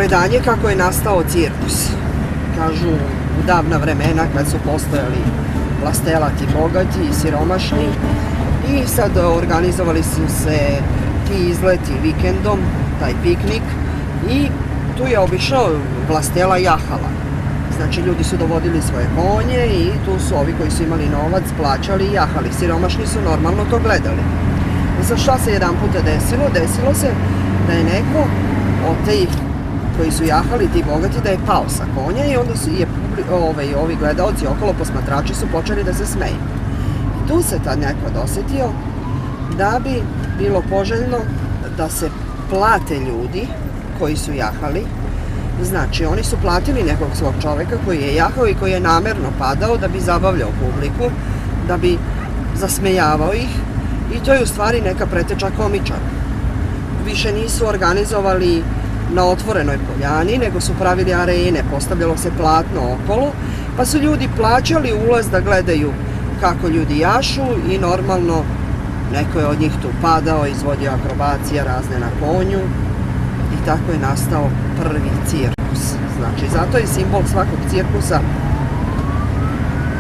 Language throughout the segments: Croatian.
predanje kako je nastao cirkus. Kažu u davna vremena kad su postojali vlastelati, bogati i siromašni i sad organizovali su se ti izleti vikendom, taj piknik i tu je obišao vlastela jahala. Znači ljudi su dovodili svoje konje i tu su ovi koji su imali novac plaćali i jahali. Siromašni su normalno to gledali. I sad šta se jedan puta desilo? Desilo se da je neko od tih koji su jahali, ti bogati, da je pao sa konja i onda su ovi gledaoci okolo, posmatrači su počeli da se smeju. I tu se tad neko dosetio da bi bilo poželjno da se plate ljudi koji su jahali. Znači, oni su platili nekog svog čoveka koji je jahao i koji je namerno padao da bi zabavljao publiku, da bi zasmejavao ih i to je u stvari neka preteča komičara. Više nisu organizovali na otvorenoj poljani, nego su pravili arene, postavljalo se platno okolo, pa su ljudi plaćali ulaz da gledaju kako ljudi jašu i normalno neko je od njih tu padao, izvodio akrobacija razne na konju i tako je nastao prvi cirkus. Znači, zato je simbol svakog cirkusa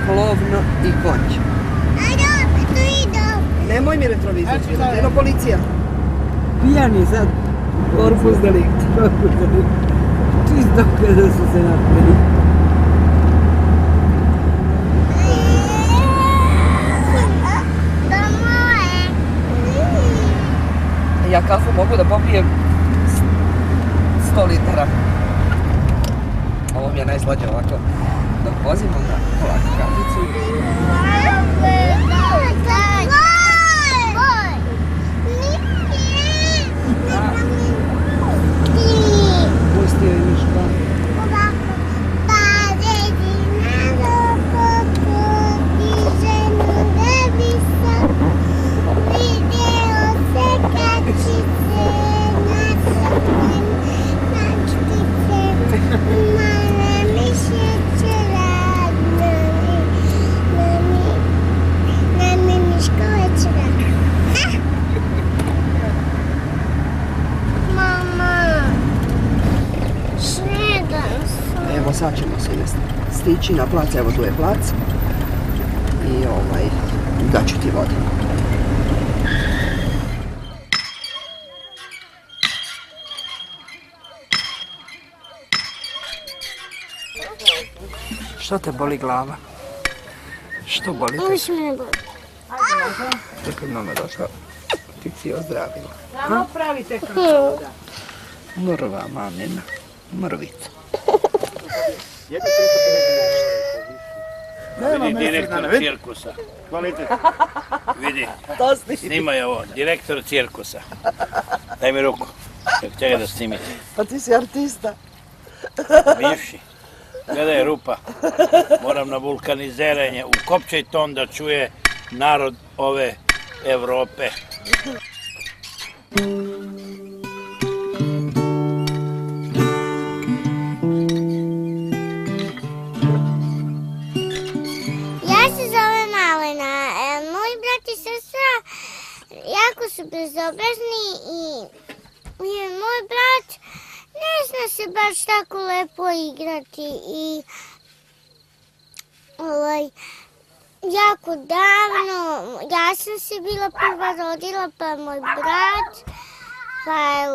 klovn i konj. Nemoj mi retrovizor, eno policija. Pijani sad, korpus delikta. Čisto kada su se napili. Ja kafu mogu da popijem 100 litara. Ovo mi je najslađe ovako. Dok vozim onda polako kaficu. Pustio je Miško. Evo sad ćemo se stići na plac, evo tu je plac i daću ti vodu. Što te boli glava? Što boli te? Uš me boli. Čekaj, mama došla. Ti si ozdravila. Samo pravite kako da. Mrva, mamina. Mrvica. Vidi direktor cirkusa. Vidi, snimaj ovo, direktor cirkusa. Daj mi ruku, čekaj da snimite. Pa ti si artista. Bivši. Gledaj rupa, moram na vulkaniziranje, ukopčaj ton da čuje narod ove Evrope. Ja se zovem Malena, moj brat i sestra jako su bezobrazni i moj brat ne zna se baš tako lepo igrati i jako davno, ja sam se bila prva rodila, pa moj brat, pa je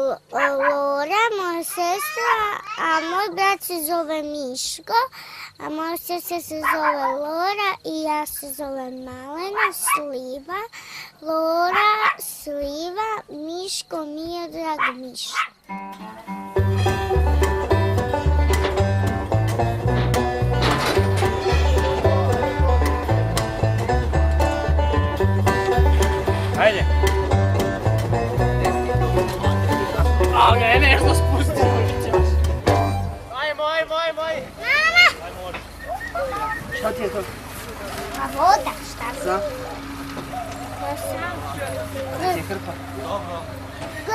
Lora, moja sestra, a moj brat se zove Miško, a moja sestra se zove Lora i ja se zovem Malena, Sliva, Lora, Sliva, Miško, Miodrag, Miško. Ajde. A ga je nešto spustio. Ajmo. Mama! Šta ti je to? Pa voda, šta mi? Za? Ja sam. Ti je krpa.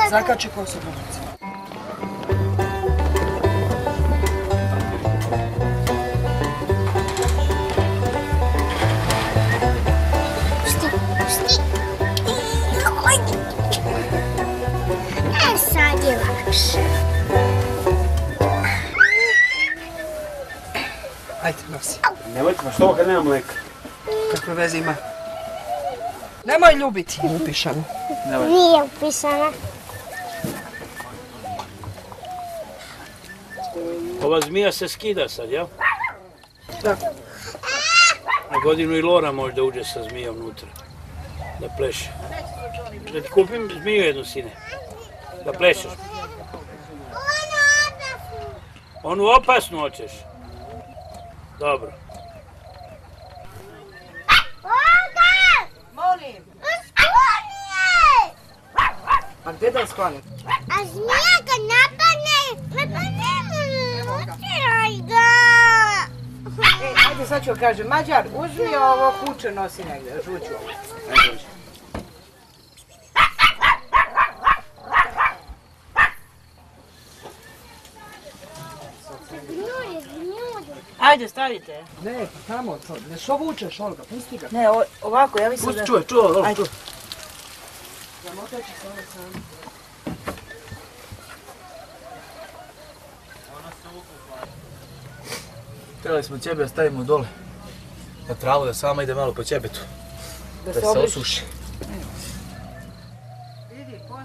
Zakači kosu bubicu. Sad je lakše. Ajde, nosi. Nemojte, pa što kad nema mleka? Kakve veze ima? Nemoj ljubiti, upišano. Nije upisana. Ova zmija se skida sad, jel? Da. Na godinu i Lora možda uđe sa zmijom unutra. Da pleše. Da ti kupim zmiju jednu, sine. Da plešeš. Onu opasnu hoćeš? Dobro. Molim. A gdje da skloni? A zmija kad napadne, utiraj ga. Ajde sad ću kažem, Mađar, uzmi ovo kuće, nosi negdje, žuću. Ajde, stavite. Ne, tamo, ne što vučeš, Olga, pusti ga. Ne, ovako, ja mislim da... Pusti, čuo, Ajde. Zamotaći se ove sami. Trebali smo ćebe da stavimo dole. Na travu da sama ide malo po ćebetu. Da se osuši.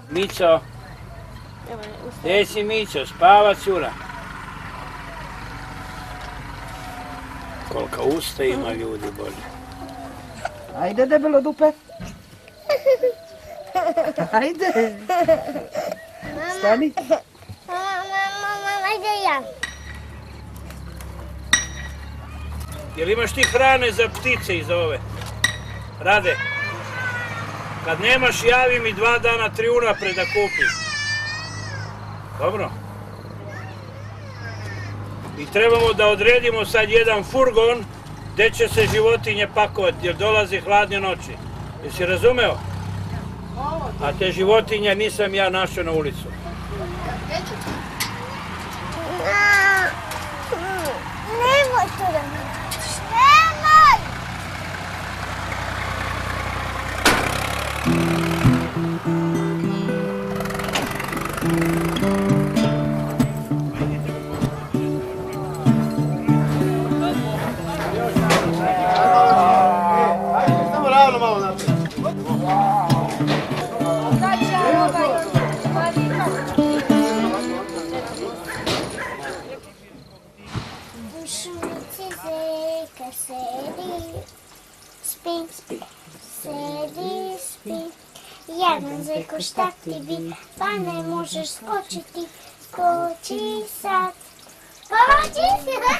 Mico. Gdje si Mico? Spava cura. Kolika usta ima ljudi, Bože. Ajde, debelo dupe. Ajde. Stani. Mama, ajde ja. Jel imaš ti hrane za ptice iz ove? Rade. Kad nemaš, javi mi 2 dana, 3 unapred da kupim. Dobro? I trebamo da odredimo sad jedan furgon gdje će se životinje pakovati jer dolazi hladne noći. Jesi razumeo? A te životinje nisam ja našao na ulicu. Nemoj to da mi radiš, nemoj! Samo ravno malo naprijed. U šumici zeka sedi, spi, sedi, spi. Jedan zeko šta ti bi, pa ne možeš skočiti, skoči sad. Pomoći si da!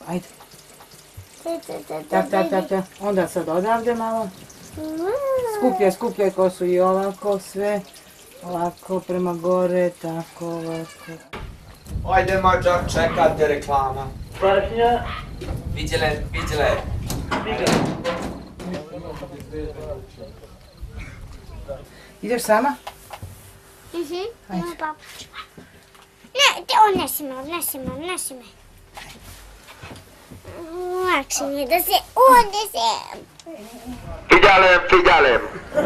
Ajde. Tak. Onda sad odavde malo. Skupljaj kosu i ovako sve. Ovako prema gore, tako, ovako. Ajde Mađar, čekate reklama. Pažnja. Viđele. Ideš sama? Ima papuču. Ne, te odnesi me. Lakše mi je da se odnesem. Figyelem!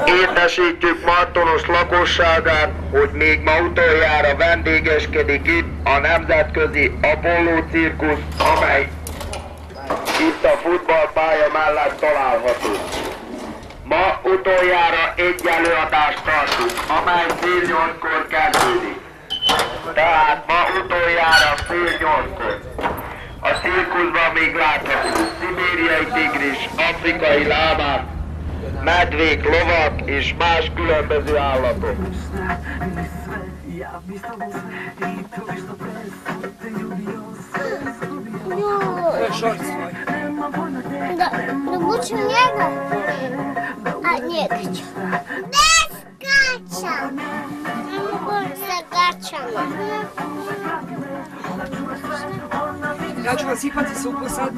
Értesítjük Martonos lakosságát, hogy még ma utoljára vendégeskedik itt a nemzetközi Apollo cirkusz, amely itt a futballpálya mellett található. Ma utoljára egy előadást tartunk, amely fél 8-kor kezdődik. Tehát ma utoljára fél 8-kor. A cirkuszban még látható szibériai tigris, afrikai lámák, medvék, lovak és más különböző állatok. Da vučem njega, a njega ću. Bez gača! Ne mogu sa gačama. Ja ću nasipati supu sad i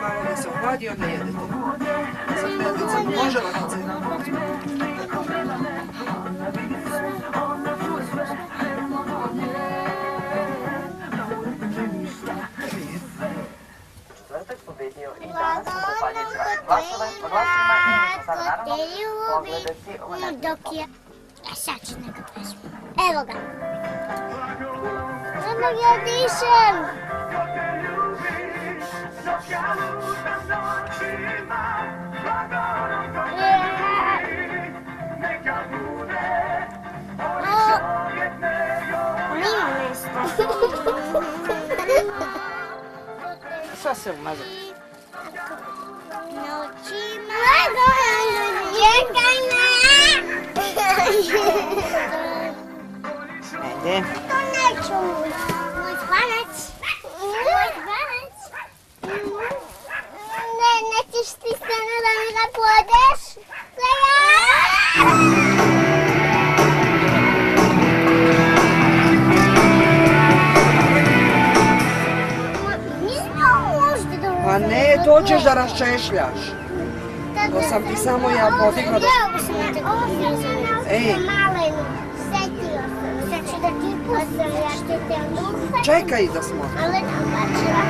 malo da se ohladi, onda jedete. Može ladice. Ko te ljubi, dok je... Sad ću neka pesmu. Evo ga. Samo ja dišem. Nima mesta. Sva se umaže. Noćima. Čekaj me. Ajde. To neću. Moj zvanac. Moj zvanac. Ne, nećeš ti stano da mi ga podeš? Pa ne, to ćeš da raščešljaš. To sam ti samo ja podigla da... Ej. Setio sam, znači da ti pustim, ja ću te odluhati. Čekaj da smo. Ali nabačila.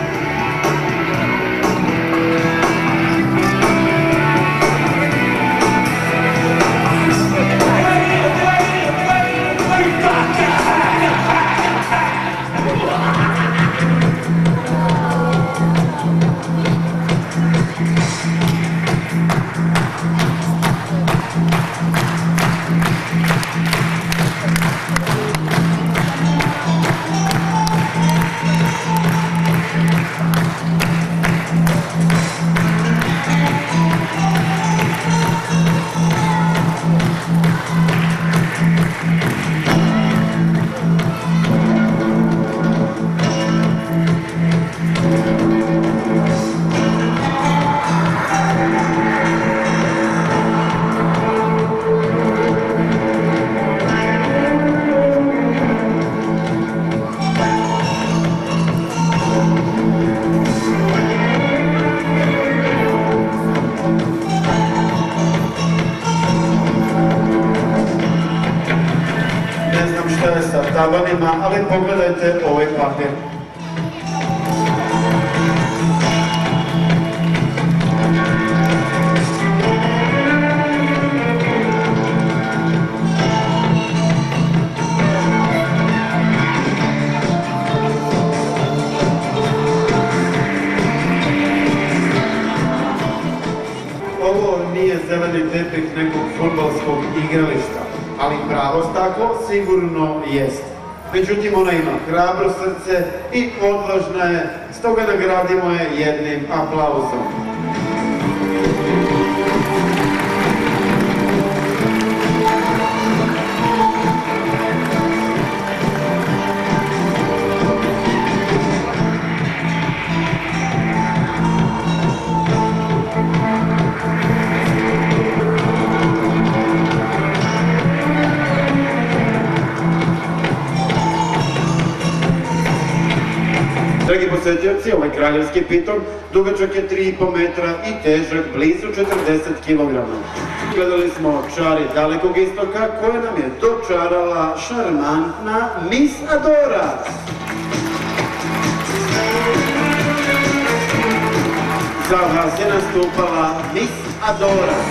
tabanima, ali pogledajte ovaj papir. Ovo nije zeleni tepih nekog fudbalskog igrališta, ali pravo staklo sigurno jest. Međutim, ona ima hrabro srce i odvažna je, stoga nagradimo je jednim aplauzom. Dragi posjetioci, ovaj kraljevski piton dugačak je 3,5 metra i težak blizu 40 kg. Gledali smo čari Dalekog istoka koje nam je dočarala šarmantna Miss Adora. Za vas je nastupala Miss Adora.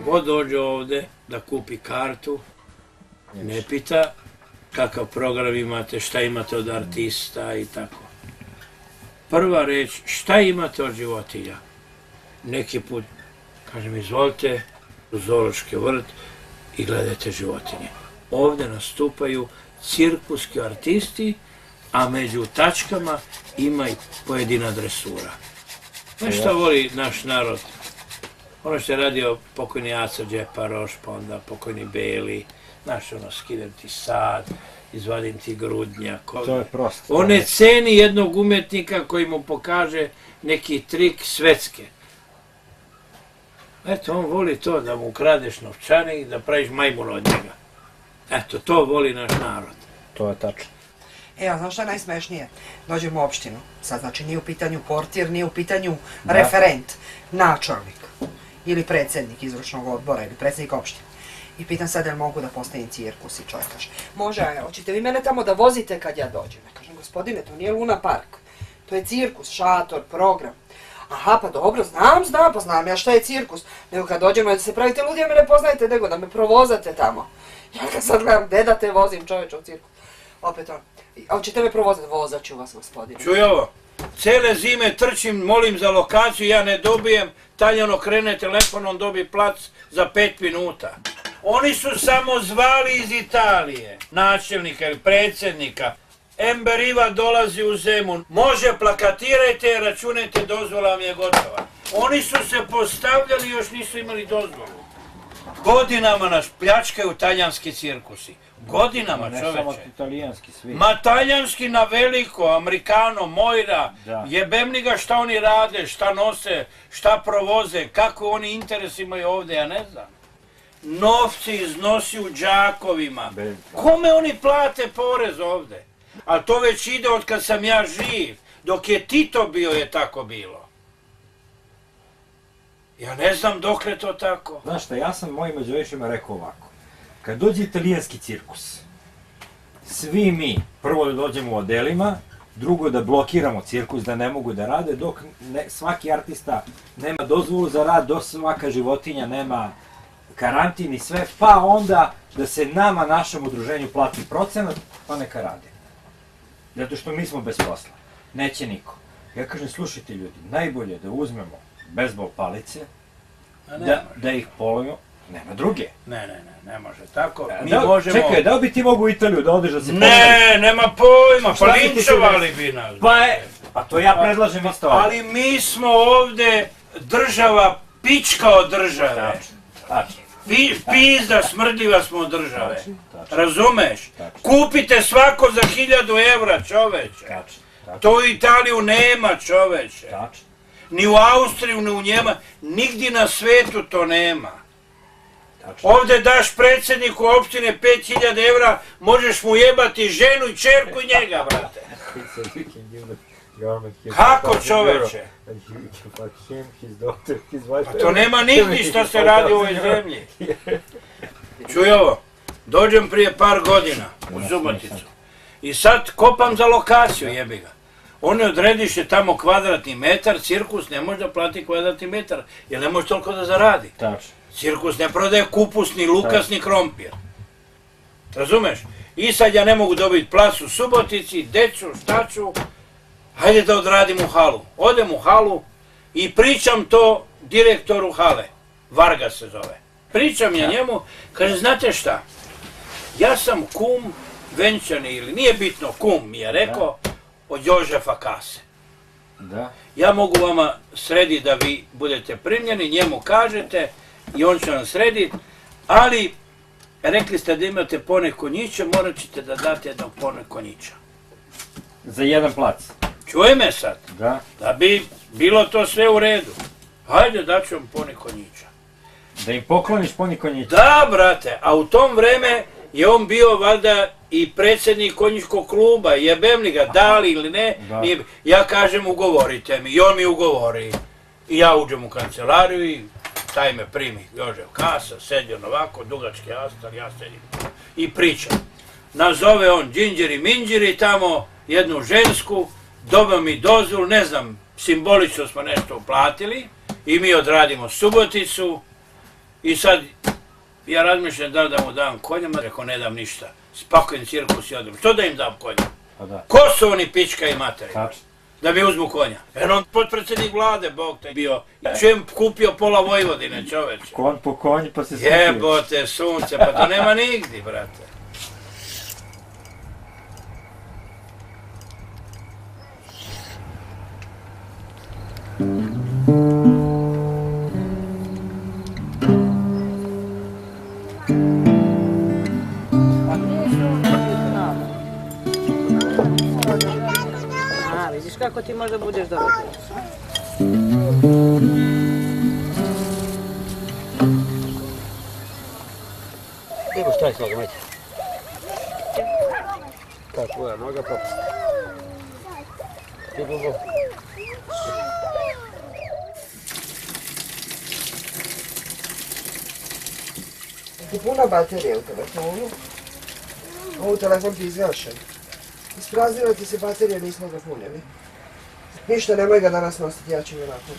Ko dođe ovde da kupi kartu, ne pita kakav program imate, šta imate od artista i tako. Prva reč, šta imate od životinja? Neki put, kažem, izvolite u zoološki vrt i gledajte životinje. Ovde nastupaju cirkuski artisti, a među tačkama ima i pojedina dresura. Znaš šta voli naš narod? Ono što je radio pokojni Aca Džeparoš, pa onda pokojni Beli, znaš, ono, skidem ti sad, izvadim ti grudnjak. To je prosto. On ne ceni jednog umetnika koji mu pokaže neki trik svetske. Eto, on voli to da mu ukradeš novčanik, da praviš majmuna od njega. Eto, to voli naš narod. To je tačno. Evo, znaš šta je najsmešnije? Dođemo u opštinu. Sad, znači, nije u pitanju portir, nije u pitanju referent, načelnik ili predsjednik izvršnog odbora ili predsjednik opštine. I pitan sad, jel mogu da postavim cirkus? I čovjek kaže, može, a hoćete vi mene tamo da vozite kad ja dođem? Ja kažem, gospodine, to nije Luna Park. To je cirkus, šator, program. Aha, pa dobro, znam, pa znam ja šta je cirkus. Nego kad dođemo da se pravite ludi, ja me ne poznajete, nego da me provozate tamo. Ja kad sad gledam, gde da te vozim čoveče u cirkus. Opet on, hoćete me provozati? Vozat ću vas, gospodine. Čuj ovo, cele zime trčim, molim za lokaciju, ja ne dobijem, Taljano krene telefonom, dobi plac za 5 minuta. Oni su samo zvali iz Italije, načelnika ili predsjednika. Ember Iva dolazi u Zemun, može plakatirajte, računajte, dozvola vam je gotova. Oni su se postavljali, još nisu imali dozvolu. Godinama nas pljačkaju talijanski cirkusi. Godinama, čoveče. Ne samo italijanski svi. Ma talijanski na veliko, Amerikano, Mojra, jebemni ga šta oni rade, šta nose, šta provoze, kako oni interes imaju ovdje, ja ne znam. Novci iznosi u džakovima. Kome oni plate porez ovdje? A to već ide od kad sam ja živ. Dok je Tito bio je tako bilo. Ja ne znam dok je to tako. Znaš šta, ja sam mojim međuvišima rekao ovako. Kad dođe italijanski cirkus, svi mi prvo da dođemo u odelima, drugo da blokiramo cirkus, da ne mogu da rade, dok svaki artista nema dozvolu za rad, dok svaka životinja nema karantin i sve, pa onda da se nama, našem udruženju, plati procenat, pa neka rade. Zato što mi smo bez posla. Neće niko. Ja kažem, slušajte ljudi, najbolje da uzmemo bejzbol palice, da ih polovimo, nema druge. Ne može tako. Mi možemo... Čekaj, da li bi ti mogu u Italiju da odeš da se Ne, nema pojma, pa linčovali bi nas. Pa to ja predlažem isto ovdje. Ali mi smo ovdje država pička od države. Pizda smrdljiva smo od države. Razumeš? Kupite svako za 1000 evra, čoveče. To u Italiju nema, čoveče. Ni u Austriju, ni u Njemačku, nigdje na svetu to nema. Ovdje daš predsjedniku opštine 5000 evra, možeš mu jebati ženu i čerku i njega, brate. Kako, čoveče? Pa to nema nigdje što se radi u ovoj zemlji. Čuj ovo, dođem prije par godina u Suboticu i sad kopam za lokaciju, jebi ga. Oni odrediše tamo kvadratni metar, cirkus ne može da plati kvadratni metar, jer ne može toliko da zaradi. Cirkus ne prodaje kupus, ni lukas, ni krompir. Razumeš? I sad ja ne mogu dobiti plac u Subotici, deću, šta ću, hajde da odradim u halu. Odem u halu i pričam to direktoru hale, Varga se zove. Pričam ja njemu, kaže, znate šta, ja sam kum venčani ili nije bitno, kum mi je rekao, od Jožefa Kase. Ja mogu vama srediti da vi budete primljeni, njemu kažete i on će vam srediti, ali rekli ste da imate pone konjića, morat ćete da date jednog pone konjića. Za jedan plac. Čuje me sad, da bi bilo to sve u redu. Hajde, daću vam pone konjića. Da im pokloniš pone konjića? Da, brate, a u tom vreme je on bio valjda i predsjednik konjičkog kluba, jebem li ga, da li ili ne, ja kažem ugovorite mi i on mi ugovori. I ja uđem u kancelariju i taj me primi, Jožef Kasa, sedio ovako, dugački astar, ja sedim i pričam. Nazove on Đinđeri Minđeri tamo, jednu žensku, doba mi dozvolu, ne znam, simbolično smo nešto uplatili i mi odradimo Suboticu i sad ja razmišljam da li da mu dam konjama, rekao ne dam ništa, spakujem cirkus i odem, što da im dam konja? Ko su oni pička i materi? Da mi uzmu konja. Jer on potpredsjednik vlade, Bog te bio, čujem kupio pola Vojvodine, čoveče. Konj po konji pa se skupio. Jebote sunce, pa to nema nigdje, brate. Vidiš kako ti možda budeš dobro. Evo šta je sloga, majte. Ta tvoja noga pa... Ti puna baterija u telefonu. Ovo telefon ti izgašen. Ispraznila ti se baterija, nismo ga punili. Ništa, nemoj ga danas nositi, ja ću ga nakon.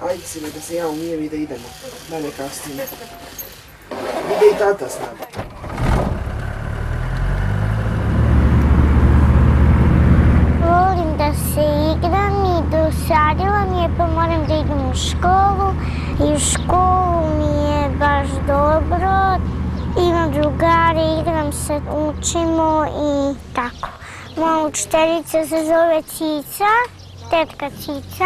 Ajde sine, da se ja umijem i da idemo. Mene kasnije. Ide i tata s nama. Volim da se igram i dosadila mi je, pa moram da idem u školu. I u školu mi je baš dobro. Imam drugare, igram se, učimo i tako. Moja učiteljica se zove Cica, tetka Cica.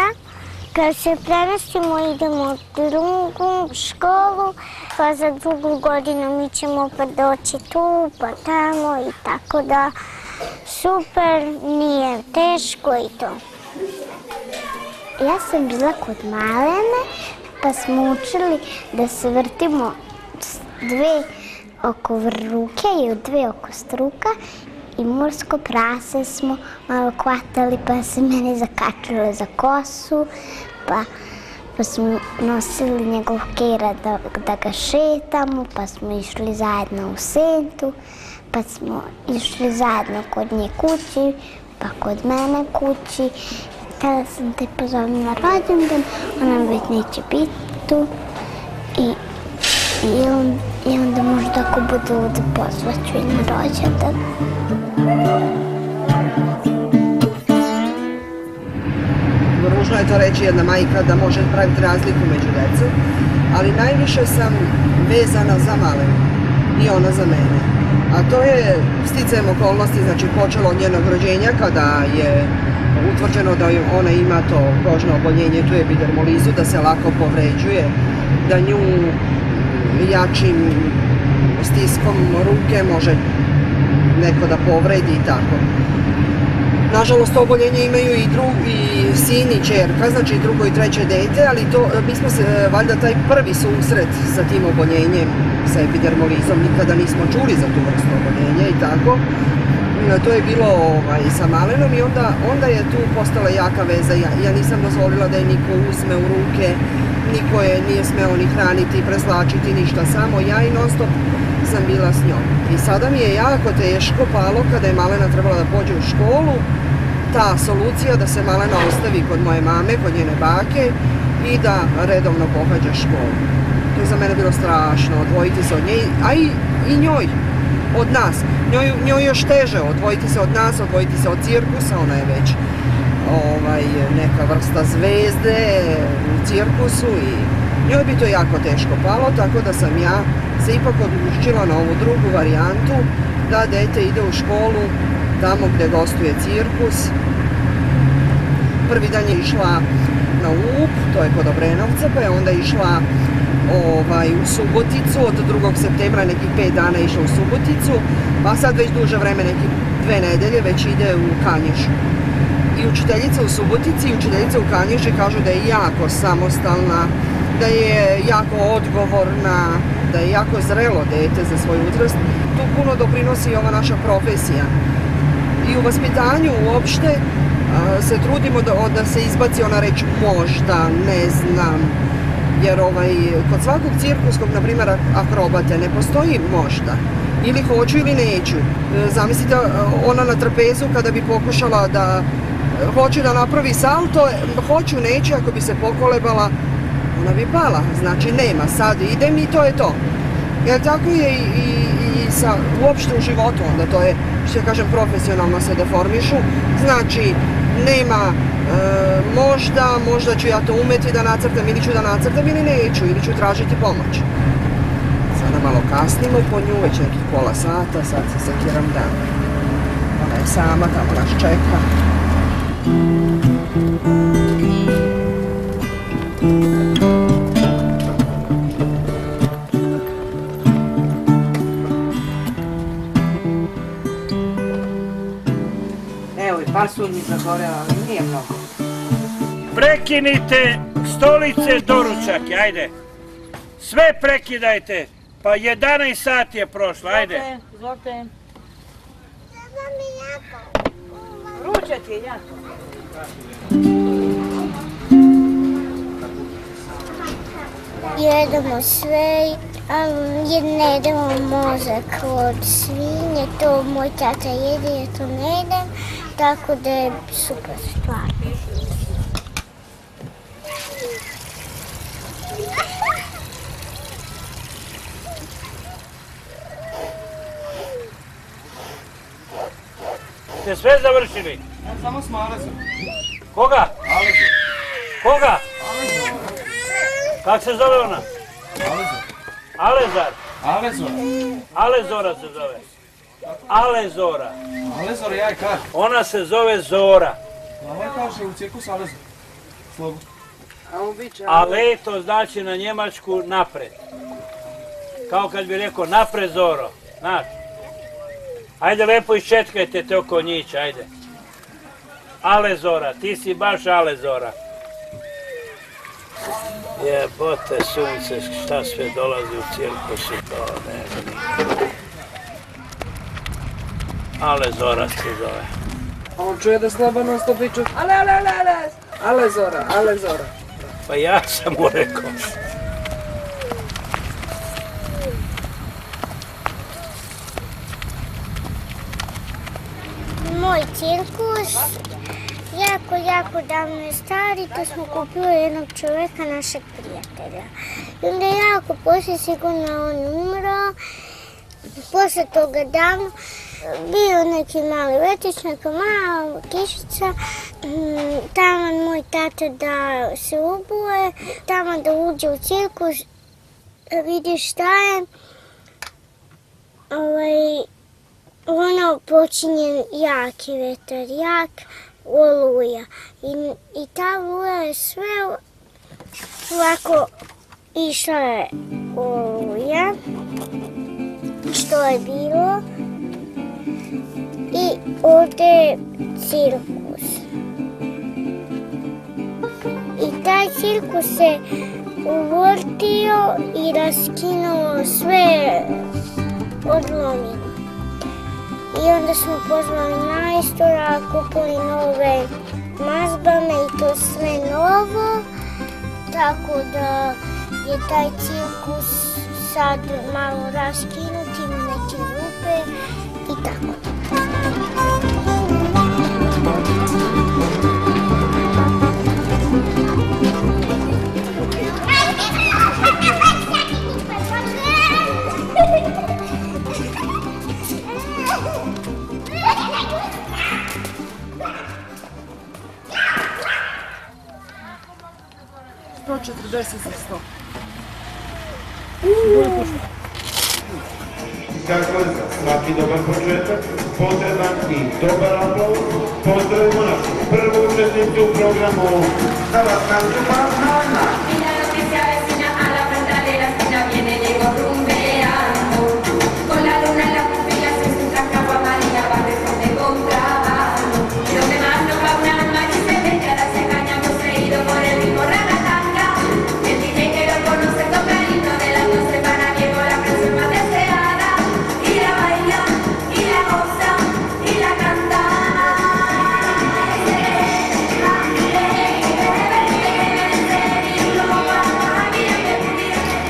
Kad se premestimo, idemo u drugu školu, pa za drugu godinu mi ćemo opet doći tu, pa tamo i tako da super, nije teško i to. Ja sam bila kod Malene, pa smo učili da se vrtimo dve oko ruke i dve oko struka i morsko prase smo malo hvatali, pa se mene zakačilo za kosu, pa smo nosili njegov kera da ga šetamo, pa smo išli zajedno u sentu, pa smo išli zajedno kod nje kući, pa kod mene kući. Tada sam te pozvala na rođendan, ona već neće biti tu i onda možda ako bude ovdje pozvaću i na rođendan. Ružno je to reći jedna majka da može praviti razliku među djecom, ali najviše sam vezana za Malenu i ona za mene. A to je sticajem okolnosti, znači počelo od njenog rođenja kada je utvrđeno da ona ima to kožno oboljenje, tu je epidermolizu, da se lako povređuje, da nju jačim stiskom ruke može neko da povredi i tako. Nažalost, to oboljenje imaju i sin i čerka, znači i drugo i treće dete, ali mi smo se, valjda taj prvi susret sa tim oboljenjem, sa epidermolizom, nikada nismo čuli za tu vrstu oboljenja i tako. To je bilo sa Malenom i onda je tu postala jaka veza. Ja nisam dozvolila da je niko uzme u ruke, niko je nije smeo ni hraniti, preslačiti, ništa, samo ja i non stop sam bila s njom. I sada mi je jako teško palo kada je Malena trebala da pođe u školu, ta solucija da se Malena ostavi kod moje mame, kod njene bake i da redovno pohađa školu. To je za mene bilo strašno, odvojiti se od nje, a i njoj, od nas. Njoj još teže odvojiti se od nas, odvojiti se od cirkusa, ona je već neka vrsta zvezde u cirkusu i njoj bi to jako teško palo, tako da sam ja se ipak odlučila na ovu drugu varijantu, da dete ide u školu tamo gdje gostuje cirkus. Prvi dan je išla na Ub, to je kod Obrenovca, pa je onda išla u Suboticu, od 2. septembra nekih 5 dana je išla u Suboticu, pa sad već duže vreme, nekih 2 nedelje, već ide u Kanjižu. I učiteljica u Subotici i učiteljica u Kanjiži kažu da je jako samostalna, da je jako odgovorna, da je jako zrelo dete za svoj uzrast. Tu puno doprinosi ova naša profesija. I u vaspitanju uopšte se trudimo da se izbaci ona reč možda, ne znam, jer kod svakog cirkuskog, na primjer akrobate, ne postoji možda. Ili hoću ili neću. Zamislite ona na trpezu kada bi pokušala da hoće da napravi salto, hoću, neću, ako bi se pokolebala, ona bi pala. Znači nema, sad idem i to je to. Jer tako je i sa uopšte u životu, onda to je, što ja kažem, profesionalno se deformišu. Znači, nema možda ću ja to umeti da nacrtam ili ću da nacrtam ili neću, ili ću tražiti pomoć. Sada malo kasnimo po nju, već nekih pola sata, sad se sekiram da ona je sama, tamo nas čeka. Evo i pasuljica gorela, ali nije mnogo. Prekinite stolice, doručake, ajde. Sve prekidajte, pa 11 sati je prošlo, ajde. Izvolite. Ruče ti je jako. Jedemo sve, ne jedemo mozak od svinje, to moj tata jede, ja to ne jedem. tako da je super stvar. Ste sve završili? Ja samo s Malezom. Koga? Alezor. Koga? Kako se zove ona? Alezor. Alezar. Alezor. Alezora se zove. Alezora. Alezor, ja je kažem. Ona se zove Zora. Ovo je kaže u cirkus Alezor. Slobo. A leto znači na njemačku napred. Kao kad bi rekao napred Zoro. Znaš? Ajde lepo iščetkajte te oko njića, ajde. Alezora, ti si baš Alezora. Jebote sunce, šta sve dolazi u cirkusu, to ne znam. Alezora se zove. On čuje da Slobodan sto priču, Alezora. Pa ja sam mu rekao. Moj cirkus, jako davno je stari, to smo kupili jednog čovjeka, našeg prijatelja. I onda jako poslije, sigurno on umro, poslije toga davno, bio neki mali vrtić, neka mala kišica, tamo moj tata da se obuje, tamo da uđe u cirkus, vidi šta je. Ono počinje jaki vetar, jak oluja. I ta oluja je sve ovako išla je oluja, što je bilo. I ovdje je cirkus. I taj cirkus se uvrtio i raskinuo sve, odlomilo. I onda smo pozvali majstora, kupili nove mazbame i to sve novo. Tako da je taj cirkus sad malo raskinut, ima neke rupe i tako. Kako je za svaki dobar početak potreban i dobar aplauz, pozdravimo našu prvu učesnicu u programu Hrvatska grupa Nana.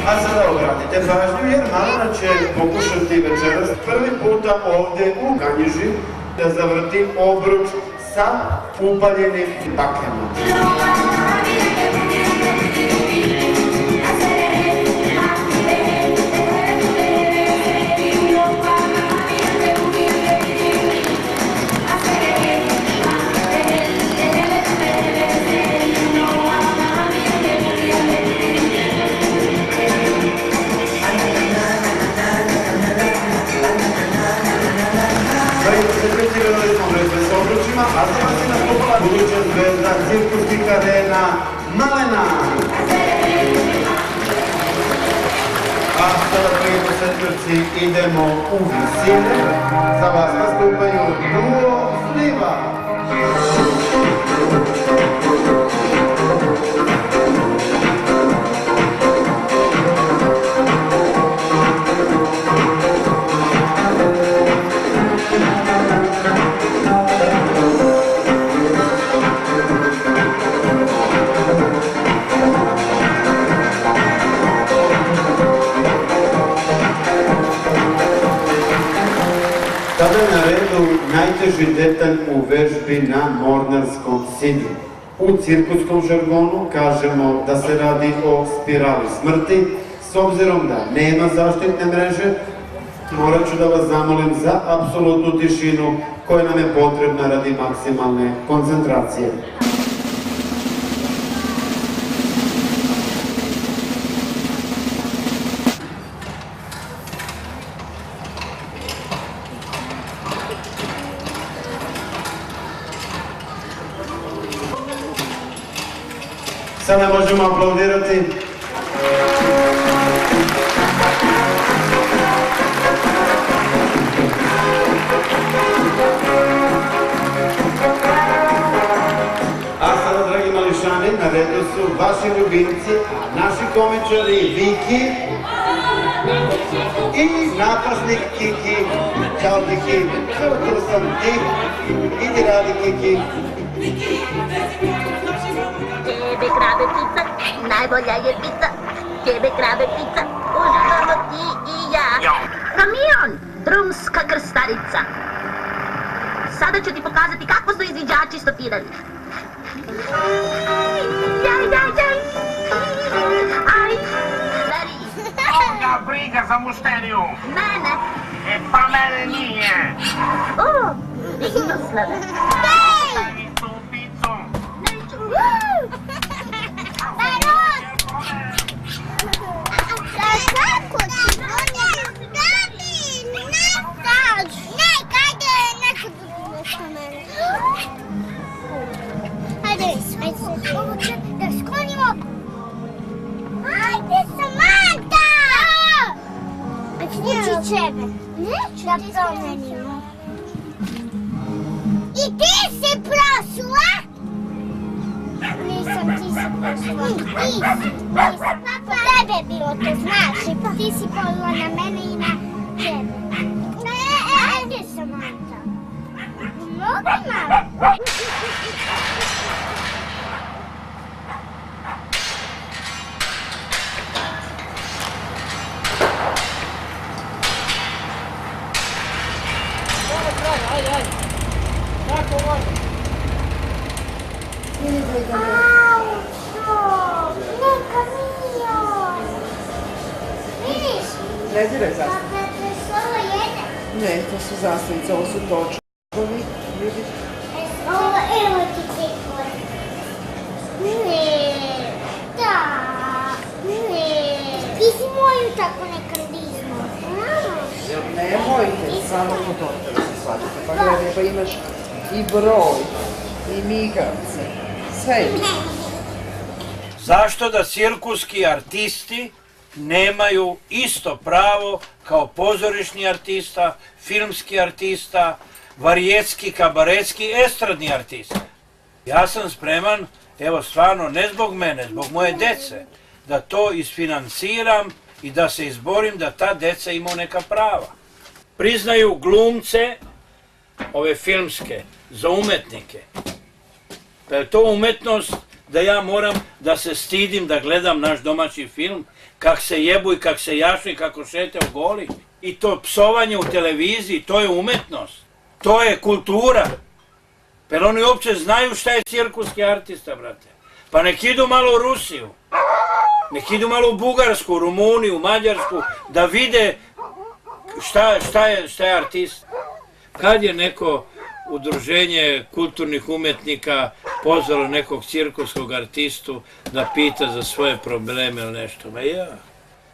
A sada obratite pažnju jer Malena će pokušati večeras prvi puta ovdje u Kanjiži da zavrti obruč sa upaljenim baklama. A sada se nastupila buduća zvezda cirkuskih arena Malena. A sada prije posetioci idemo u visine. Za vas nastupaju duo Sliva. Sada je na redu najteži najljepši detalj u vežbi na Mornarskom sidru. U cirkuskom žargonu kažemo da se radi o spirali smrti. S obzirom da nema zaštitne mreže, morat ću da vas zamolim za apsolutnu tišinu koja nam je potrebna radi maksimalne koncentracije. Sada možemo aplaudirati. A sada, dragi mališani, na redu su vaši ljubimci, a naši komičari Viki i napasnik Kiki. Ćao Kiki, tu sam ti, idi radi Kiki. Tebe krabe pizza, najbolja je pizza. Tebe krabe pizza, uživamo ti i ja. Kamion, drumska krstarica. Sada ću ti pokazati kako su izviđači stopirali. Aj, veri. Koga briga za mušteriju? Mene. E pa mene nije. O, iznoslave. Stavi tu picu. Neću. Kako ti? Ajde, da sklonimo. Ajde, Samanta! Uči ćebe. Neću da promenimo. I ti si prosula? Nisam, ti si prosula. Ti si. Po tebe je bilo to, znaš. Ti si polila na mene i na tebe. Ajde, Samanta. Mogu malo. Ne diraj zastavice. Ne, to su zastavice, ovo su točkovi. Vidi. Evo ti tekor. Ne. Da. Ne. Ti si moju tako nekam diznu. Nemojte, samo po to da se svađate. Pa gledaj, pa imaš i broj, i migavce. Sve imaš. Zašto da cirkuski artisti nemaju isto pravo kao pozorišni artista, filmski artista, varijetski, kabaretski, estradni artista? Ja sam spreman, evo stvarno, ne zbog mene, zbog moje dece, da to isfinanciram i da se izborim da ta deca imaju neka prava. Priznaju glumce, ove filmske, za umetnike. Pa je to umetnost da ja moram da se stidim da gledam naš domaći film, kak se jebu i kak se jašu i kako šete u goli. I to psovanje u televiziji, to je umetnost. To je kultura. Per oni uopće znaju šta je cirkuski artista, brate. Pa nek idu malo u Rusiju. Nek idu malo u Bugarsku, Rumuniju, Mađarsku, da vide šta je artist. Kad je neko udruženje kulturnih umetnika pozvalo nekog cirkuskog artistu da pita za svoje probleme ili nešto? Ma ja,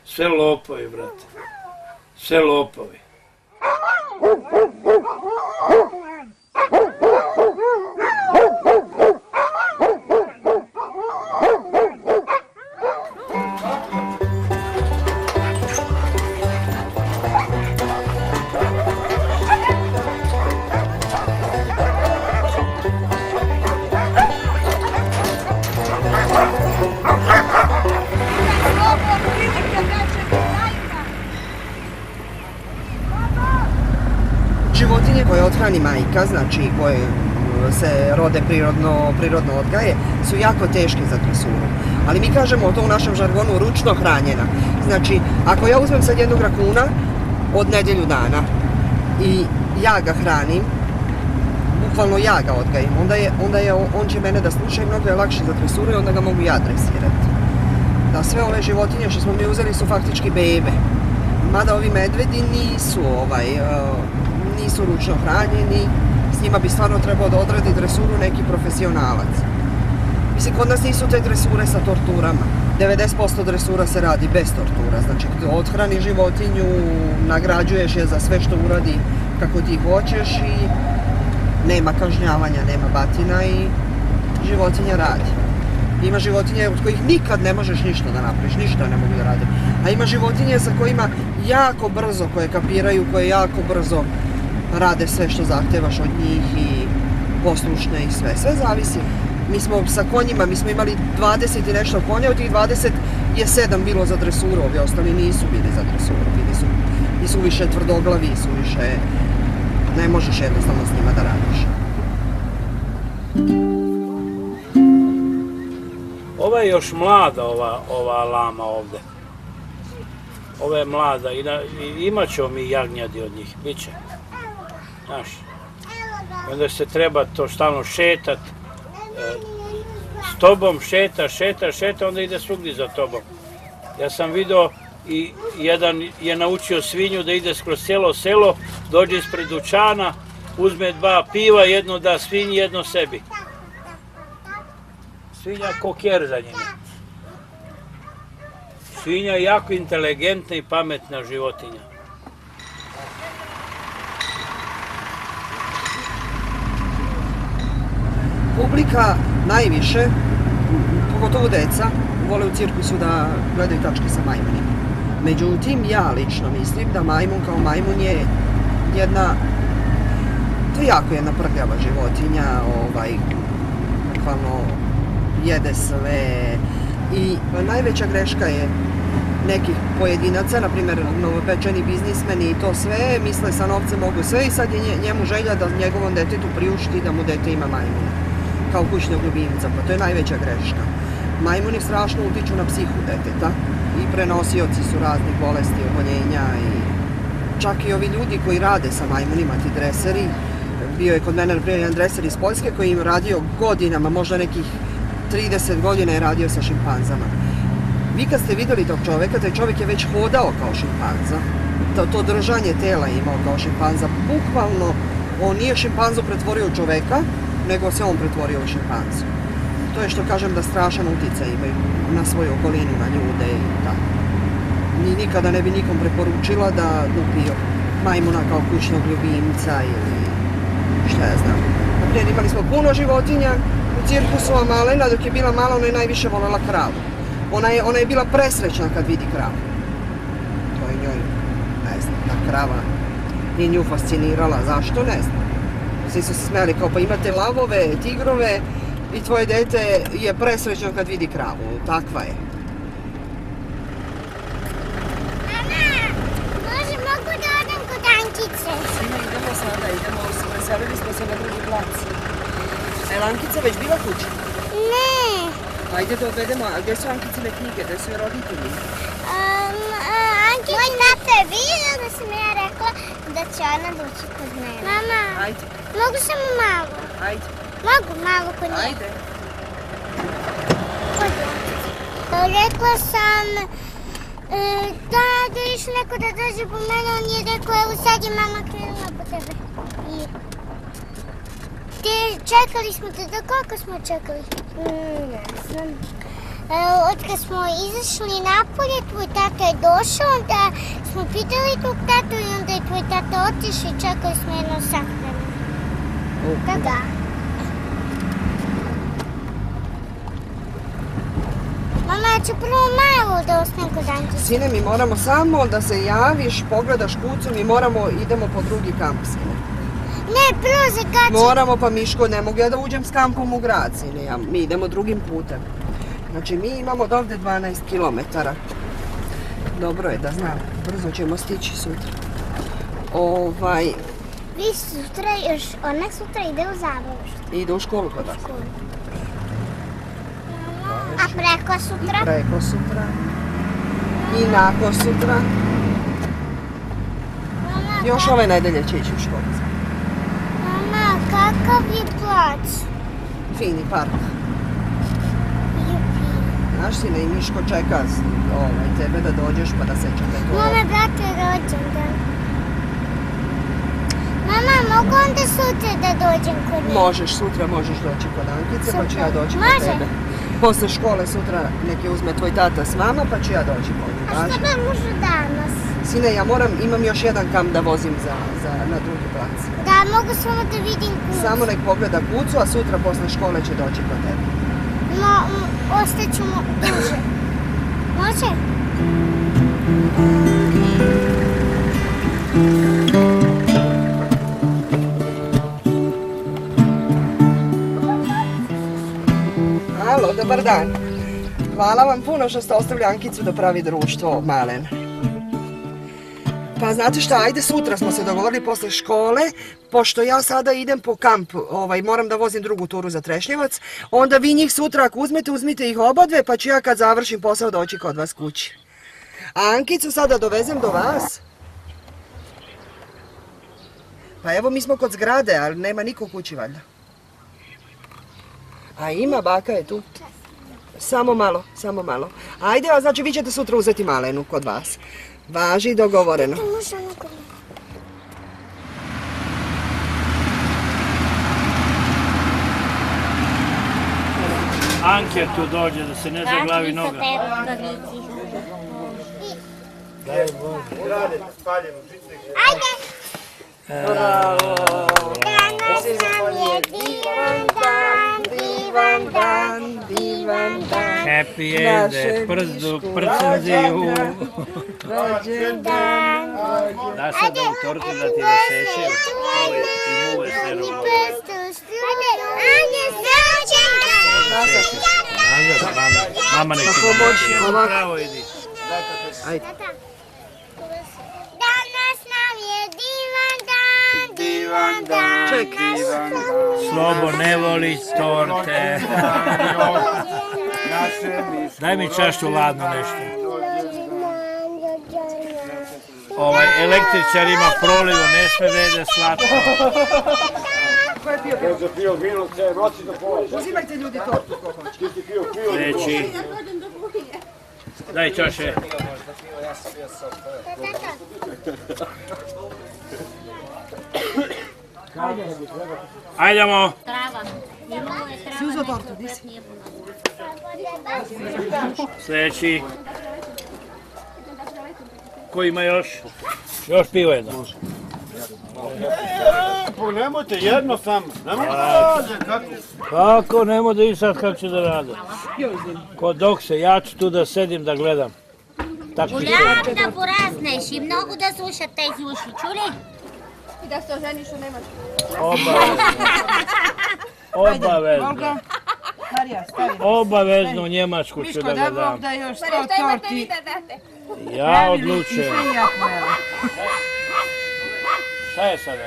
sve lopovi, brate. Sve lopovi. Životinje koje othrani majka, znači koje se rode prirodno odgaje, su jako teške za dresuru. Ali mi kažemo to u našem žargonu ručno hranjena. Znači, ako ja uzmem sad jednog rakuna od nedjelju dana i ja ga hranim bukvalno ja ga odgajim, on će mene da sluša i mnogo je lakše za dresuru i onda ga mogu ja dresirati. Da sve ove životinje što smo mi uzeli su faktički bebe. Mada ovi medvedi nisu ručno hranjeni, s njima bi stvarno trebao da odradi dresuru neki profesionalac. Mislim, kod nas nisu te dresure sa torturama. 90% dresura se radi bez tortura, znači odhrani životinju, nagrađuješ je za sve što uradi kako ti hoćeš i nema kažnjavanja, nema batina i životinja radi. Ima životinje od kojih nikad ne možeš ništa da napraviš, ništa ne mogu da rade. A ima životinje sa kojima jako brzo, koje kapiraju, koje jako brzo rade sve što zahtevaš od njih i poslušne i sve. Sve zavisi. Mi smo sa konjima, mi smo imali 20 i nešto konja, od tih 20 je 7 bilo za dresuru, ovi ostali nisu bili za dresuru, bili su više tvrdoglavi, su više, ne možeš jednostavno s njima da radiš. Ova je još mlada, ova lama ovde. Ova je mlada i imat ćemo mi jagnjadi od njih, bit će. Znaš, onda se treba to stalno šetat, s tobom šeta, onda ide svugdje za tobom. Ja sam vidio i jedan je naučio svinju da ide skroz cijelo selo, dođe ispred dućana, uzme 2 piva, jedno da svinji, jedno sebi. Svinja ko kjer za njima. Svinja je jako inteligentna i pametna životinja. Publika najviše, pogotovo deca, vole u cirkusu da gledaju tačke sa majmunima. Međutim, ja lično mislim da majmun kao majmun je to je jako jedna prljava životinja, bukvalno jede sve i najveća greška je nekih pojedinaca, na primjer novopečeni biznismeni i to sve, misle sa novcem mogu sve i sad je njemu želja da njegovom detetu priušti da mu dete ima majmuna kao kućnog ljubimca, pa to je najveća greška. Majmuni strašno utiču na psihu deteta i prenosioci su raznih bolesti, oboljenja i čak i ovi ljudi koji rade sa majmunima, ti dreseri. Bio je kod mene jedan dreser iz Poljske koji im radio godinama, možda nekih 30 godina je radio sa šimpanzama. Vi kad ste vidjeli tog čovjeka, taj čovjek je već hodao kao šimpanza. To držanje tela je imao kao šimpanza. Bukvalno, on nije šimpanzu pretvorio u čovjeka, nego se on pretvorio u šimpanzu. To je što kažem da strašan utjecaj imaju na svoju okolinu, na ljude i tako. Nikada ne bi nikom preporučila da lupi majmuna kao kućnog ljubimca ili šta ja znam. Naprijed imali smo puno životinja u cirkusu, a Malena dok je bila mala ona je najviše voljela kravu. Ona je bila presrećna kad vidi kravu. To je njoj, ne znam, ta krava nije nju fascinirala. Zašto? Ne znam. Svi su se smijali kao pa imate lavove, tigrove i tvoje dete je presrećno kad vidi kravu. Takva je. Mogu da odem kod Ankice? Idemo sada, preselili smo se na drugi plac. Je li Ankica već bila kuća? Ne. Ajde da odvedemo, a gdje su Ankicine knjige, gdje su je roditelji? Moj tata je vidio da sam ja rekla da će ona doći kod mene. Mama, Ajde. mogu samo malo? Ajde. Mogu malo kod nje? Ajde. Rekla sam da iš neko da dođe po mene, on je rekao, evo sad je mama krenula po tebe. Čekali smo te, da koliko smo čekali? Ne znam. Od kad smo izašli napolje, tvoj tata je došao, onda smo pitali tvoj tatu i onda je tvoj tata otišao i čekali smo jedno sat vremena. Da. Mama, ja ću prvo malo da ostanem kod Ankice. Sine, mi moramo samo da se javiš, pogledaš kucu, mi idemo po drugi kamp, sine. Ne, prvo za kad će... Moramo, pa Miško, ne mogu ja da uđem s kampom u grad, sine, mi idemo drugim putem. Znači, mi imamo od ovdje 12 kilometara. Dobro je da znam, brzo ćemo stići sutra. Vi sutra još, ona sutra ide u zabavu. Ide u školu kod vas. A preko sutra? Preko sutra. I nakon sutra. Još ove nedelje će ići u školu. Mama, kakav je plac? Fini park. Jupi. Znaš, sine, i Miško čeka tebe da dođeš pa da sečete to. Mome, brate, je rođendan. Mama, mogu onda sutra da dođem kod njih? Možeš, sutra možeš doći kod Ankice, pa ću ja doći kod Može. tebe. Posle škole sutra neki uzme tvoj tata s mama, pa ću ja doći kod njih. A što ne može danas? Sine, ja imam još jedan kamp da vozim na drugi plac. Da, mogu samo da vidim kucu. Samo nek pogleda kucu, a sutra posle škole će doći kod tebe. Ostaćemo duže. Može? Alo, dobar dan. Hvala vam puno što ste ostavili Ankicu da pravi društvo, Malen. Pa znate šta, ajde sutra smo se dogovorili posle škole, pošto ja sada idem po kamp, moram da vozim drugu turu za Trešnjevac, onda vi njih sutra ako uzmite ih obadve, pa ću ja kad završim posao doći kod vas kući. A Ankicu sada dovezem do vas? Pa evo mi smo kod zgrade, ali nema niko kući valjda. A ima, baka je tu. Samo malo, samo malo. Ajde, a znači vi ćete sutra uzeti Malenu kod vas. Važi, dogovoreno. Anke tu dođe da se ne zaglavi noga. Ajde! Danas nam je divan dan, divan dan, divan dan. Happy jede, przdu, prcenziju. Rođendan. Da sad ovu tortu da ti raseče i muve se rovo. Anje, srećendan! Mama neki pomoći. Bravo, idi. Ajde. Danas nam je divan dan, divan dan. Čekaj. Slobo ne voli torte. Daj mi čašću ladno nešto. Električar ima prolivu, ne sme vede slatko. Ko je pio vino? Uzimajte ljudi tortu ko hoće. Reći. Daj čaše. Ajdemo. Si uzeo tortu, di si? Sljedeći. Ko ima još? Još pivo jedno. Nemojte jedno samo, nemojte da rađe, kako? Kako, nemoj da i sad kako će da rade. Kod dok se, ja ću tu da sedim da gledam. Голям да пораснеш и много да слушат тези уши, чули? И да се ожениш у Немачку. Obavezno. Obavezno u Njemačku ću da ga dam. Da još 100 torti. Ja odlučujem. Šta je sada?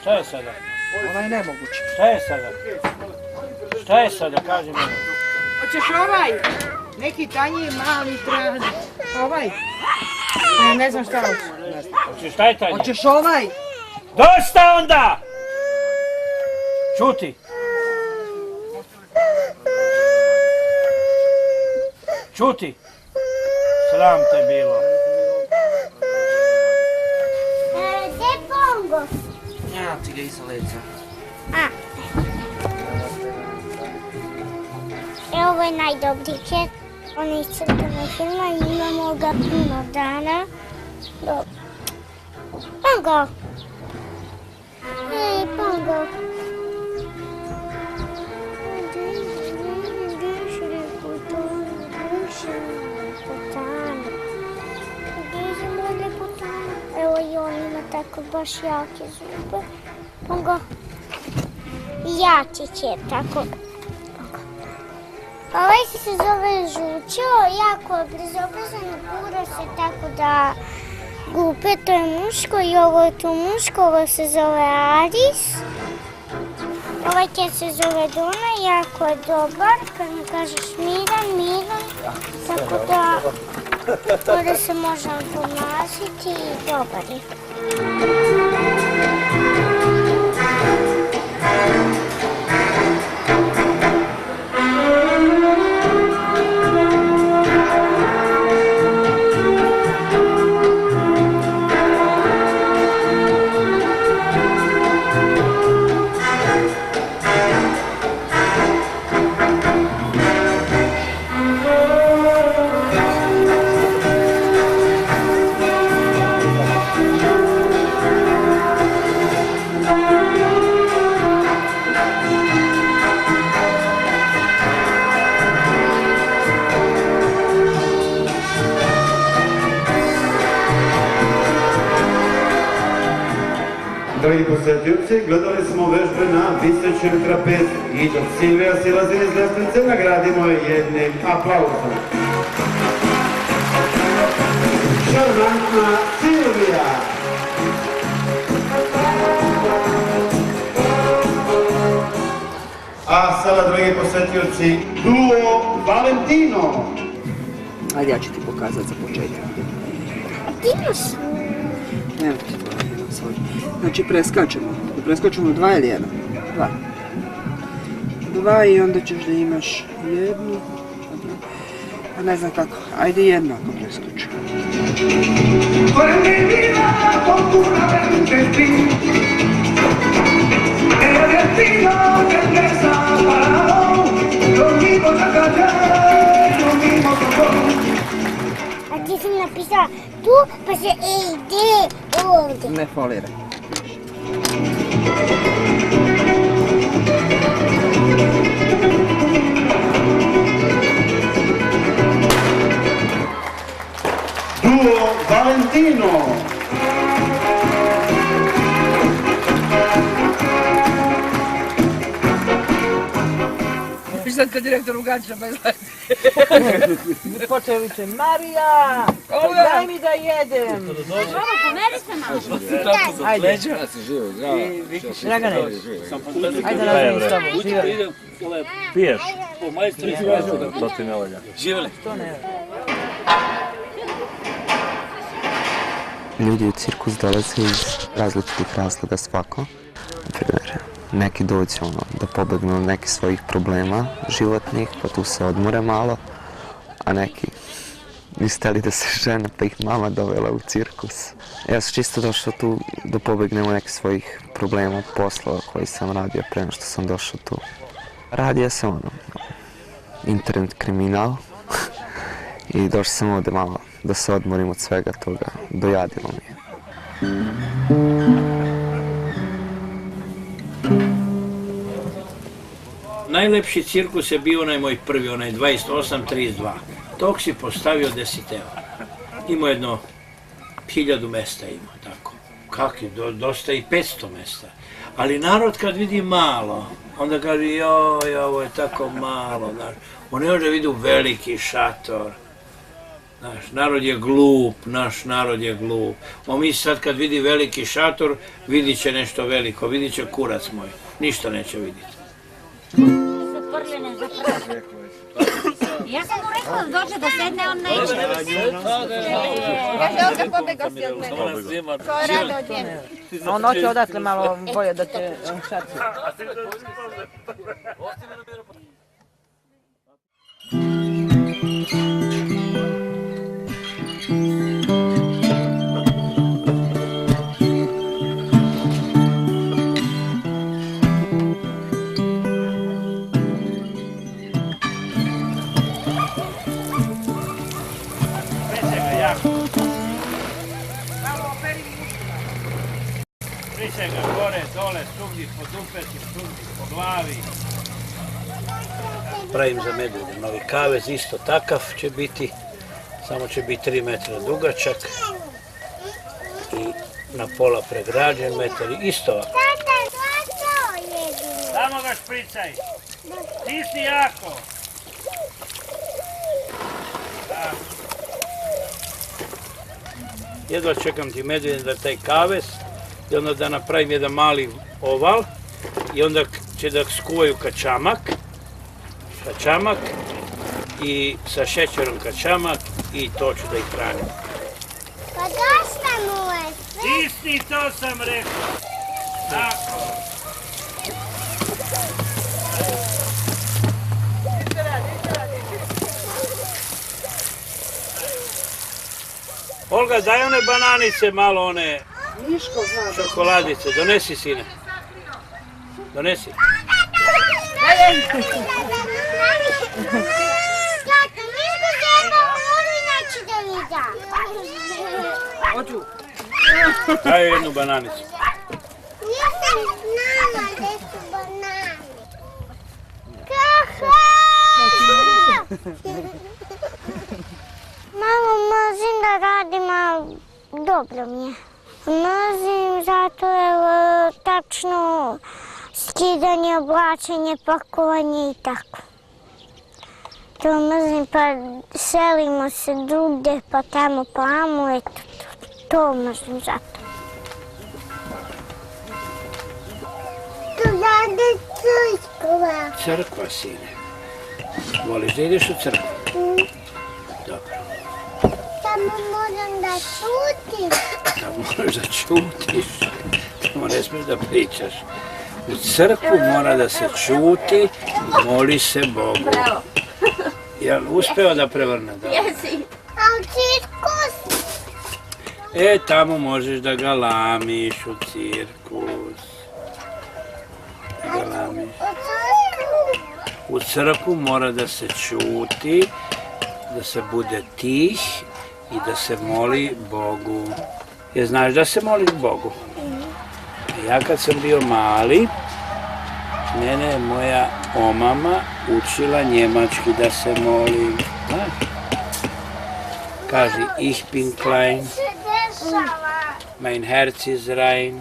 Šta je sada? Ovo je nemoguće. Šta je sada? Šta je sada, kaži mi. Hoćeš ovaj? Neki tanji mali traži. Ovaj? Ne znam šta hoćeš. Hoćeš taj tanji? Hoćeš ovaj? Dosta onda! Čuti. Čuti. Sram te bilo. Gdje Pongo? Ja ti ga iza leđa. Ovo je najdobriji kek. On je iz crtanog filma i imamo ga puno dana. Pongo! Ej, Pongo! Evo i on ima tako baš jake zube. Pongo! Jaki će tako. Ovaj se zove Žućo, jako je bezobrazan, gura se tako da gupe, to je muško i ovo je tu muško, ovo se zove Aris. Ovaj kec se zove Duna, jako je dobar, kad mu kažeš miran, tako da ovdje se možemo pomasiti i dobar je. Dragi posjetioci, gledali smo vežbe na visećem trapezu i dok Silvija silazi iz lestvice, nagradimo je jednim aplauzom. Šarmantna Silvija! A sada, dragi posjetioci, duo Valentino! Ajde, ja ću ti pokazati za početak. Ti imaš? Evo ti to, jedan svoj. Znači preskačemo. Da preskačemo 2 ili 1? 2. 2 i onda ćeš da imaš jednu. A ne znam kako. Ajde jedno ako preskočimo. A ti sam napisala tu, pa se ide ovdje. Ne foliraj. Duo Valentino! Sad kad direktor ugača bez Počeo viče, Marija, daj mi da jedem. Pomeri se malo. Ajde. Dragane, ajde nazvim s tobom, živjeli. Piješ? To ti ne volja. Živjeli? To ne. Ljudi u cirkus dolaze iz različitih razloga svako. Naprimjer, neki dođu da pobegnu od nekih svojih problema životnih, pa tu se odmore malo, a neki nisu htjeli da se žene, pa ih mama dovela u cirkus. Ja sam čisto došao tu da pobegnem od nekih svojih problema, poslova koji sam radio pre nego što sam došao tu. Radio sam internet kriminal i došao sam ovdje malo da se odmorim od svega toga, dojadilo mi je. Najlepši cirkus je bio onaj moj prvi, onaj 28-32. Tog si postavio 10 evra. Imao jedno 1000 mesta imao, tako. Kakvi, dosta i 500 mesta. Ali narod kad vidi malo, onda kaže joj, ovo je tako malo, znaš. On ne može vidi veliki šator. Naš narod je glup, naš narod je glup. On mi sad kad vidi veliki šator, vidit će nešto veliko, vidit će kurac moj. Ništa neće vidjeti. Ja sam mu rekla da dođe da sedne, on neće. Kaže, ovdje pobegao si od mene. To je rado od njega. On hoće odatle malo bolje da te šaci. Priče ga gore, dole, svugdje po dupeti, svugdje po glavi. Pravim za medvjede novi kavez, isto takav će biti, samo će biti 3 metra dugačak i na pola pregrađen metar, isto ovako. Samo ga špricaj, stisni jako. Jedva čekam ti medvjede da taj kavez i onda da napravim jedan mali oval i onda će da skuvaju kačamak i sa šećerom kačamak i to ću da ih hranim. Pa dosta mu je sve. Isti, to sam rekao. Tako. Olga, daj one bananice malo, one čokoladice. Donesi, sine. Donesi. Tata, Miško treba moru inače da vida. Hoću. Daj jednu bananicu. Nisam znala gdje su banane. Kako? Malo mrzim da radim, ali dobro mi je. Mrzim zato jer tačno skidanje, oblačenje, pakovanje i tako. To mrzim, pa selimo se drugdje, pa tamo, pa amo, eto, to mrzim zato. Tu rade crkva. Crkva, sine. Voliš da ideš u crkvu? Dobro. Samo moram da čutim. Da moraš da čutiš. Samo ne smiješ da pričaš. U crkvu mora da se čuti i moli se Bogu. Jel uspeo da prevrne? Da? Jesi. A u cirkus? Tamo možeš da galamiš u cirkus. Galamiš. U crkvu mora da se čuti, da se bude tih i da se moli Bogu. Jer znaš da se moliš Bogu? Ja kad sam bio mali, mene je moja omama učila njemački da se molim. Kaži, ich bin klein, mein Herz ist rein,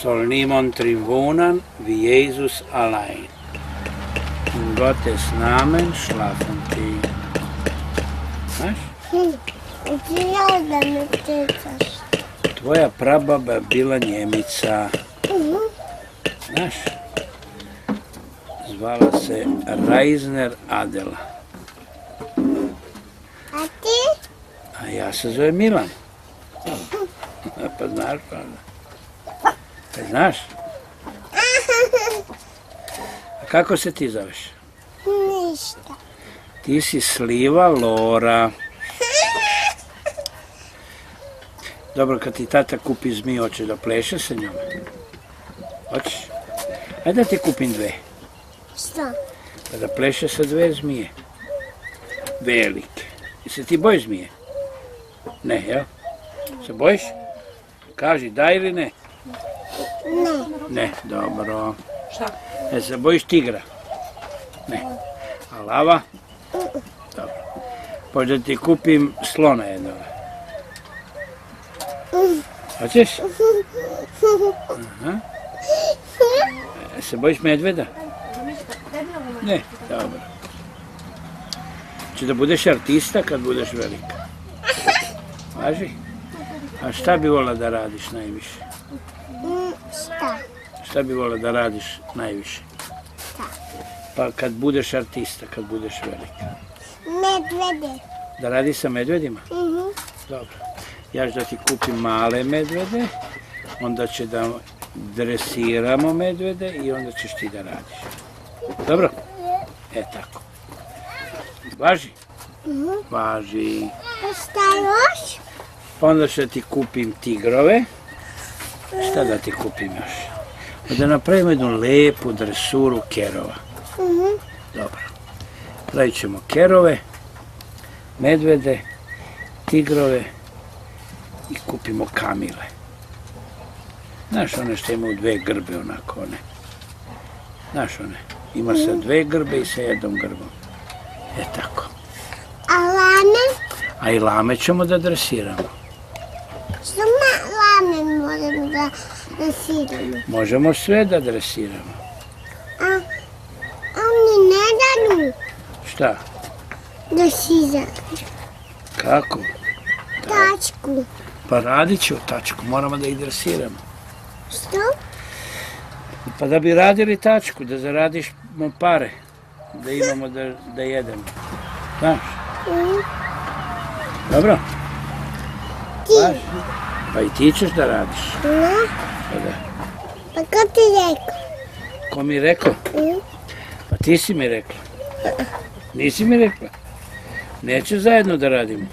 soll niemand drin wohnen, wie Jesus allein. In Gottes Namen schlafen die. Znaš? Ja da me čitaš. Tvoja prababa je bila Njemica. Znaš? Zvala se Reisner Adela. A ti? A ja se zovem Milan. Pa znaš, pravda? Pa znaš? A kako se ti zoveš? Ništa. Ti si Sliva Lora. Dobro, kad ti tata kupi zmiju, hoće da pleše sa njom? Hoćeš? Ajde da ti kupim dve. Šta? Da pleše sa dve zmije. Velike. I se ti bojiš zmije? Ne, jel? Se bojiš? Kaži, da ili ne? Ne. Ne, dobro. Šta? Se bojiš tigra? Ne. A lava? Dobro. Pođe da ti kupim slona jednog. Hoćeš? Aha. Se bojiš medveda? Ne, dobro. Če da budeš artista kad budeš velika? Važi? A šta bi volila da radiš najviše? Šta? Šta bi volila da radiš najviše? Šta? Pa kad budeš artista, kad budeš velika? Medvede. Da radiš sa medvedima? Dobro. Ja ću da ti kupim male medvede, onda će da dresiramo medvede i onda ćeš ti da radiš. Dobro? Tako. Važi? Važi. A šta još? Onda ću da ti kupim tigrove. Šta da ti kupim još? Da napravimo jednu lepu dresuru kerova. Dobro. Pravit ćemo kerove, medvede, tigrove i kupimo kamile. Znaš one što imaju dve grbe onako one? Znaš one? Ima sa dve grbe i sa jednom grbom. Tako. A lame? A i lame ćemo da dresiramo. Što lame moram da dresiramo? Možemo sve da dresiramo. A oni ne danu? Šta? Dresiramo. Kako? Tačku. Pa radit ću tačku, moramo da ih dresiramo. Što? Pa da bi radili tačku, da zaradimo pare, da imamo da jedemo. Znaš? Dobro? Ti? Pa i ti ćeš da radiš. Ne? Pa da. Pa ko ti rekao? Ko mi je rekao? Pa ti si mi rekla. Nisi mi rekla? Neće zajedno da radimo.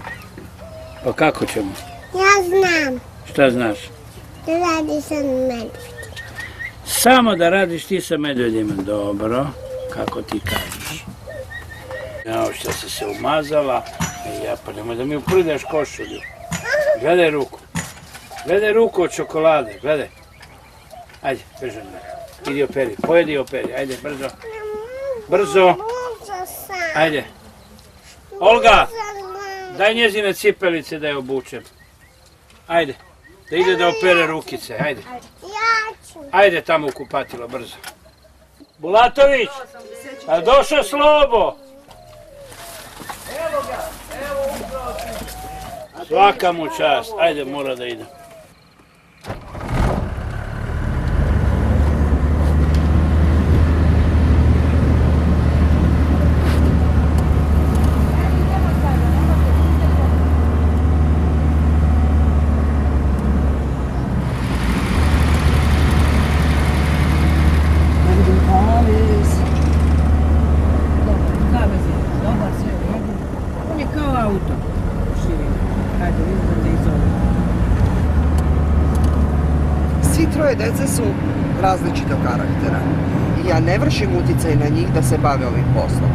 Pa kako ćemo? Ja znam. Šta znaš? Da radi sa medvedima. Samo da radiš ti sa medvedima. Dobro, kako ti kažeš. Evo što si se umazala. Ja pa nemoj da mi uprdaš košulju. Gledaj ruku. Gledaj ruku od čokolade, gledaj. Ajde, brzo me. Idi operi, pojedi i operi. Ajde, brzo. Brzo. Ajde. Olga, daj njezine cipelice da je obučem. Ajde. Da ide da opere rukice, ajde. Ajde tamo u kupatilo, brzo. Bulatović, a došao Slobo? Evo ga, evo upravo. Svaka mu čast, ajde mora da ide. Svi troje dece su različitog karaktera i ja ne vršim uticaj na njih da se bave ovim poslom.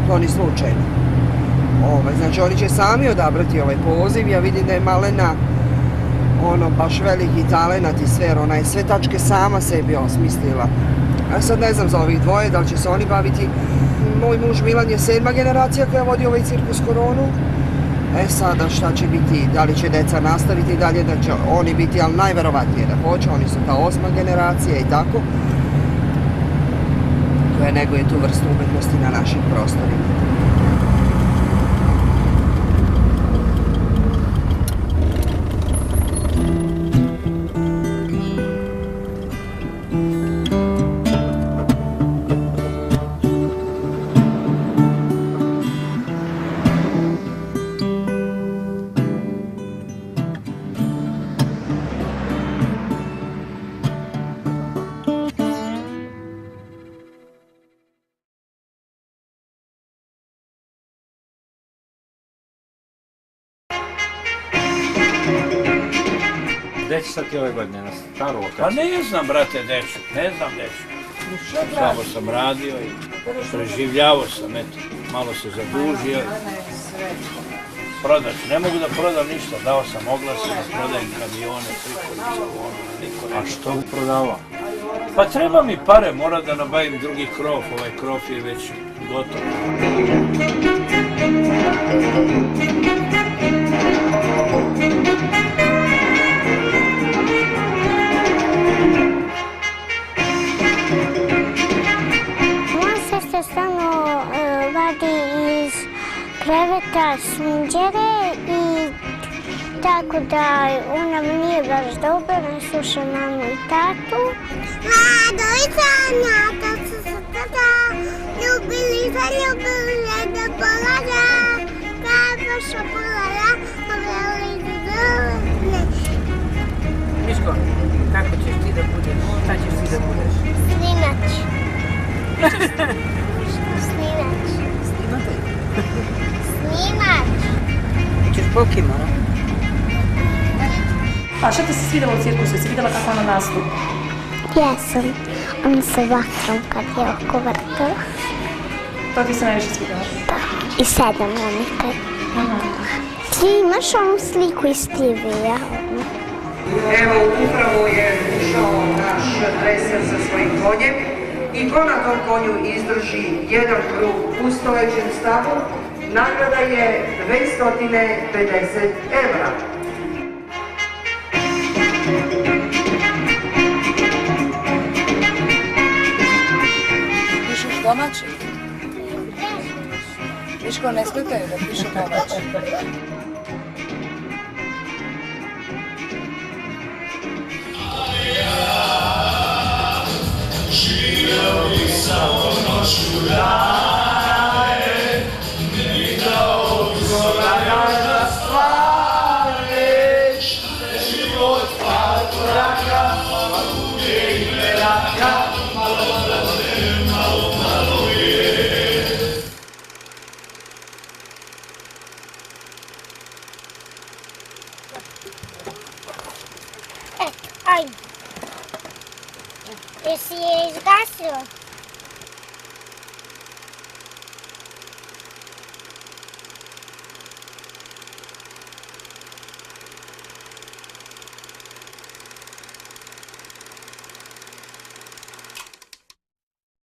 To ni slučajno. Znači oni će sami odabrati ovaj poziv, ja vidim da je Malena baš veliki talenat i sve, ona je sve tačke sama sebi osmislila. A sad ne znam za ovih dvoje, da li će se oni baviti. Moj muž Milan je 7. generacija koja vodi ovaj cirkus Koronu. E sada šta će biti, da li će deca nastaviti dalje, da će oni biti, ali najverovatnije da hoće, oni su ta 8. generacija i tako. Koja neguje tu vrstu umetnosti na našim prostorima. Gde će sad ti ove godine, na staru lokaciju? Pa ne znam, brate, deću, ne znam deću. Samo sam radio i preživljavao sam, eto, malo se zadužio. Prodat ću, ne mogu da prodam ništa, dao sam oglase da prodajem kamione, prikolice, niko ne. A što bi prodavao? Pa treba mi pare, mora da nabavim drugi krov, ovaj krov je već gotov. Stalno vadi iz kreveta sunđere i tako da ona nije baš dobra, ne sluša mamu i tatu. Vladovica, Nata su se tada ljubili da polada, kadaša polada, poveli da dole. Miško, kako ćeš ti da budeš? Šta ćeš ti da budeš? Snimač. Snimač. Snimatelj? Snimač. Ćeš Pokemona? A šta ti se svidjelo u cirkusu? Jesi vidjela kako ona nastup? Jesam. On sa vatrom kad je oko vrta. To ti se najviše svidjelo? Da. I 7 unika. Ti imaš onu sliku iz TV-a? Evo, upravo je ušao naš dreser sa svojim konjem i ko na tom konju izdrži jedan krug u stojećem stavu, nagrada je 250 evra. Pišeš domaći? Miško, ne smetaju da piše domaći. Živeo bih samo noću dane, ne bih dao uzoranja da stvareš, da život pad koraka, pa bude i meraka, malo brate, malo je. Ajde. Jesi je izgasio?